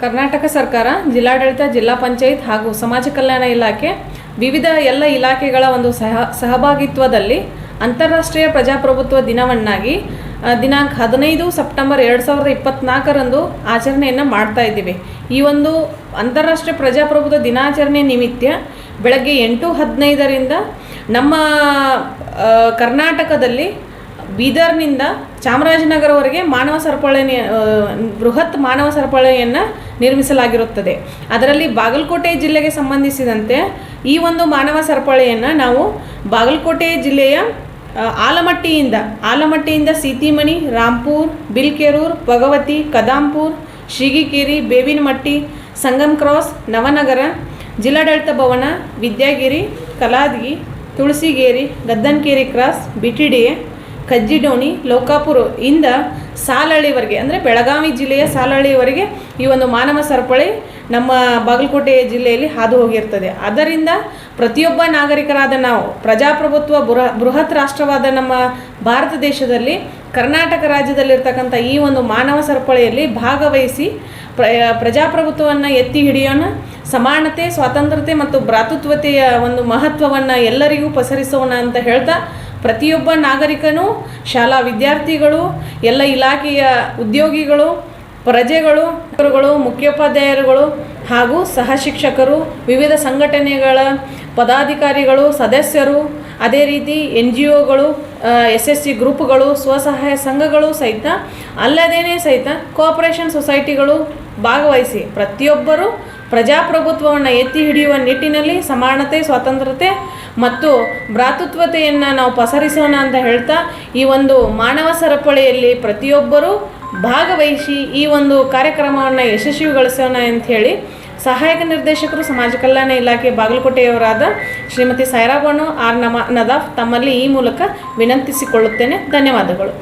ಕರ್ನಾಟಕ ಸರ್ಕಾರ, ಜಿಲ್ಲಾಡಳಿತ, ಜಿಲ್ಲಾ ಪಂಚಾಯತ್ ಹಾಗೂ ಸಮಾಜ ಕಲ್ಯಾಣ ಇಲಾಖೆ ವಿವಿಧ ಎಲ್ಲ ಇಲಾಖೆಗಳ ಒಂದು ಸಹಭಾಗಿತ್ವದಲ್ಲಿ ಅಂತಾರಾಷ್ಟ್ರೀಯ ಪ್ರಜಾಪ್ರಭುತ್ವ ದಿನವನ್ನಾಗಿ ದಿನಾಂಕ 15 ಸೆಪ್ಟೆಂಬರ್ 2024ರಂದು ಆಚರಣೆಯನ್ನು ಮಾಡ್ತಾ ಇದ್ದೀವಿ. ಈ ಒಂದು ಅಂತಾರಾಷ್ಟ್ರೀಯ ಪ್ರಜಾಪ್ರಭುತ್ವ ದಿನಾಚರಣೆ ನಿಮಿತ್ತ ಬೆಳಗ್ಗೆ 8:15ರಿಂದ ನಮ್ಮ ಕರ್ನಾಟಕದಲ್ಲಿ ಬೀದರ್ನಿಂದ ಚಾಮರಾಜನಗರವರೆಗೆ ಬೃಹತ್ ಮಾನವ ಸರಪಳಿಯನ್ನು ನಿರ್ಮಿಸಲಾಗಿರುತ್ತದೆ. ಅದರಲ್ಲಿ ಬಾಗಲಕೋಟೆ ಜಿಲ್ಲೆಗೆ ಸಂಬಂಧಿಸಿದಂತೆ ಈ ಒಂದು ಮಾನವ ಸರಪಳಿಯನ್ನು ನಾವು ಬಾಗಲಕೋಟೆ ಜಿಲ್ಲೆಯ ಆಲಮಟ್ಟಿಯಿಂದ ಸೀತಿಮಣಿ, ರಾಂಪುರ್, ಬಿಲ್ಕೆರೂರ್, ಭಗವತಿ, ಕದಾಂಪುರ್, ಶಿಗಿಕೇರಿ, ಬೇವಿನಮಟ್ಟಿ, ಸಂಗಮ್ ಕ್ರಾಸ್, ನವನಗರ, ಜಿಲ್ಲಾಡಳಿತ ಭವನ, ವಿದ್ಯಾಗಿರಿ, ಕಲಾದಗಿ, ತುಳಸಿಗೇರಿ, ಗದ್ದನ್ಕೇರಿ ಕ್ರಾಸ್, ಬಿಟಿಡಿಎ, ಕಜ್ಜಿಡೋಣಿ, ಲೋಕಾಪುರ ಇಂದ ಸಾಲಹಳ್ಳಿವರೆಗೆ ಅಂದರೆ ಬೆಳಗಾವಿ ಜಿಲ್ಲೆಯ ಸಾಲಹಳ್ಳಿವರೆಗೆ ಈ ಒಂದು ಮಾನವ ಸರಪಳಿ ನಮ್ಮ ಬಾಗಲಕೋಟೆ ಜಿಲ್ಲೆಯಲ್ಲಿ ಹಾದು ಹೋಗಿರ್ತದೆ. ಅದರಿಂದ ಪ್ರತಿಯೊಬ್ಬ ನಾಗರಿಕರಾದ ನಾವು ಪ್ರಜಾಪ್ರಭುತ್ವ ಬೃಹತ್ ರಾಷ್ಟ್ರವಾದ ನಮ್ಮ ಭಾರತ ದೇಶದಲ್ಲಿ ಕರ್ನಾಟಕ ರಾಜ್ಯದಲ್ಲಿರ್ತಕ್ಕಂಥ ಈ ಒಂದು ಮಾನವ ಸರಪಳಿಯಲ್ಲಿ ಭಾಗವಹಿಸಿ ಪ್ರಜಾಪ್ರಭುತ್ವವನ್ನು ಎತ್ತಿ ಹಿಡಿಯೋಣ. ಸಮಾನತೆ, ಸ್ವಾತಂತ್ರ್ಯತೆ ಮತ್ತು ಭ್ರಾತೃತ್ವತೆಯ ಒಂದು ಮಹತ್ವವನ್ನು ಎಲ್ಲರಿಗೂ ಪಸರಿಸೋಣ ಅಂತ ಹೇಳ್ತಾ, ಪ್ರತಿಯೊಬ್ಬ ನಾಗರಿಕನೂ, ಶಾಲಾ ವಿದ್ಯಾರ್ಥಿಗಳು, ಎಲ್ಲ ಇಲಾಖೆಯ ಉದ್ಯೋಗಿಗಳು, ಪ್ರಜೆಗಳು, ಮುಖ್ಯೋಪಾಧ್ಯಾಯರುಗಳು ಹಾಗೂ ಸಹ ಶಿಕ್ಷಕರು, ವಿವಿಧ ಸಂಘಟನೆಗಳ ಪದಾಧಿಕಾರಿಗಳು, ಸದಸ್ಯರು, ಅದೇ ರೀತಿ NGOಗಳು, SSC ಗ್ರೂಪ್ಗಳು, ಸ್ವಸಹಾಯ ಸಂಘಗಳು ಸಹಿತ ಅಲ್ಲದೇನೆ ಸಹಿತ ಕೋಆಪರೇಷನ್ ಸೊಸೈಟಿಗಳು ಭಾಗವಹಿಸಿ ಪ್ರತಿಯೊಬ್ಬರೂ ಪ್ರಜಾಪ್ರಭುತ್ವವನ್ನು ಎತ್ತಿ ಹಿಡಿಯುವ ನಿಟ್ಟಿನಲ್ಲಿ ಸಮಾನತೆ, ಸ್ವಾತಂತ್ರ್ಯತೆ ಮತ್ತು ಭ್ರಾತೃತ್ವತೆಯನ್ನು ನಾವು ಪಸರಿಸೋಣ ಅಂತ ಹೇಳ್ತಾ, ಈ ಒಂದು ಮಾನವ ಸರಪಳಿಯಲ್ಲಿ ಪ್ರತಿಯೊಬ್ಬರೂ ಭಾಗವಹಿಸಿ ಈ ಒಂದು ಕಾರ್ಯಕ್ರಮವನ್ನು ಯಶಸ್ವಿಗೊಳಿಸೋಣ ಅಂತ ಹೇಳಿ ಸಹಾಯಕ ನಿರ್ದೇಶಕರು, ಸಮಾಜ ಕಲ್ಯಾಣ ಇಲಾಖೆ ಬಾಗಲಕೋಟೆಯವರಾದ ಶ್ರೀಮತಿ ಸೈರಾ ಬಾನು ಆರ್ ನದಾಫ್ ತಮ್ಮಲ್ಲಿ ಈ ಮೂಲಕ ವಿನಂತಿಸಿಕೊಳ್ಳುತ್ತೇನೆ. ಧನ್ಯವಾದಗಳು.